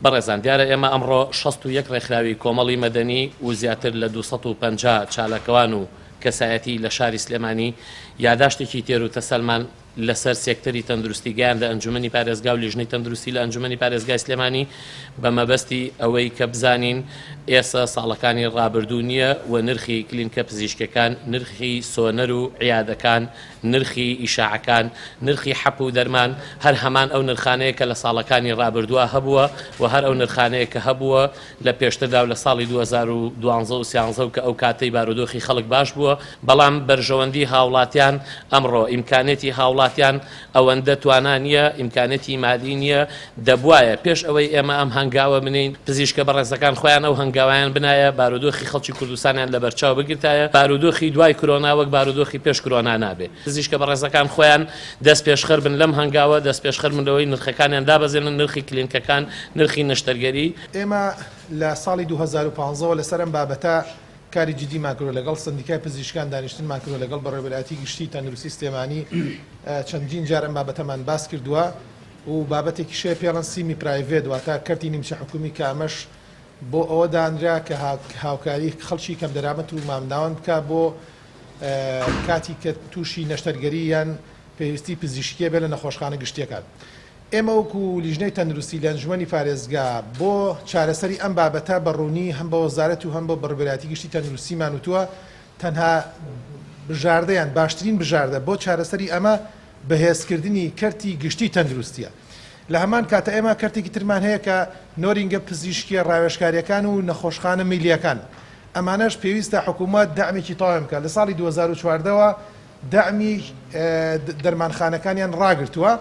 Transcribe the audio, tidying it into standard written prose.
بەڕێزان دیارە ئێمە ئەمڕۆ 61 ڕێکخراوی کۆمەڵی مەدەنی و زیاتر لە 250 چالەکەوان و کەسایەتی لە شاری سلێمانی یاداشتێکی تێر و تەسەلمان لەسەر سێکتەری تەندروستی گەیاندە ئەنجومەنی پارێزگا و لیژنەی تەندروستی لە ئەنجومەنی پارێزگای سلێمانی بە مەبەستی ئەوەی کە بزانین ئێستا ساڵەکانی ڕابردوو نییە و نرخی کلینکە پزیشکەکان، نرخی سۆنەر و عیادەکان، نرخی ئیشاعەکان، نرخی حەپ و دەرمان هەر هەمان ئەو نرخانەیە کە لە ساڵەکانی ڕابردووە هەبووە و هەر ئەو نرخانەیە کە هەبووە لە پێشتردا و لە ساڵی 2012 و 2013 کە ئەو کاتەی بارودۆخی خەڵک باش بووە، بەڵام بەرژەوەندی هاوڵاتیان ئەمڕۆ ئیمکانێتی هاوڵاتیان ئەوەندە توانانیە، ئیمکانێتی مادی نییە، دەبوایە پێش ئەوەی ئێمە ئەم هەنگاوە بنین پزیشکە بەڕێزەکان خۆیان ئەو هەنگاویان بنایە بارودۆخی خەڵکی کوردستانیان لە بەرچاو بگرتایە، بارودۆخی دوای کۆرۆنا وەک بارودۆخی پێش کۆرۆنا نابێ. پزیشکە بەڕێزەکان خۆیان دەست پێشخەر بن لەم هەنگاوە، دەست پێشخەر بنەوەی نرخەکانیان دابەزێنن، نرخی کلینکەکان، نرخی نەشتەرگەری. ئێمە لە ساڵی 2015 لەسەر ئەم بابەتە کاری جدیمان کردو لەگەڵ سندیکای پزیشکان دانیشتنمان کردو لەگەڵ بەڕێوەبەرایەتی گشتی تەندروستی سلێمانی چەندین جار ئەم بابەتەمان باس کردووە و بابەتێکی شێ پێڵەن سیمی پرایڤێت واتە کەرتی نیمچە حکومی کە ئەمەش بۆ ئەوە دانرا کە هاوکاری خەڵکی کەم دەرامەت و مامناوان بکە بۆ کاتی کە تووشی نەشتەرگەری یان پێویستی پزیشکیە بێ لە نەخۆشخانە گشتیەکان. ئێمە وەکو لیژنەی تەندروستی لە ئەنجومەنی پارێزگا بۆ چارەسەری ئەم بابەتە بەڕوونی هەم بە وەزارەت و هەم بۆ بەڕێوەبەرایەتی گشتی تەندروستیمان وتووە تەنها بژاردەیان باشترین بژاردە بۆ چارەسەری ئەمە بەهێزکردنی کەرتی گشتی تەندروستیە. لە هەمان کاتە ئێمە کەرتێکی ترمان هەیە کە نۆرینگە پزیشکی ڕاوێژکاریەکان و نەخۆشخانە میلیەکان، ئەمانەش پێویستە حکوومەت دەعمێکی تەواو بکات. لە ساڵی 2014ەوە دەعمی دەرمانخانەکانیان ڕاگرتووە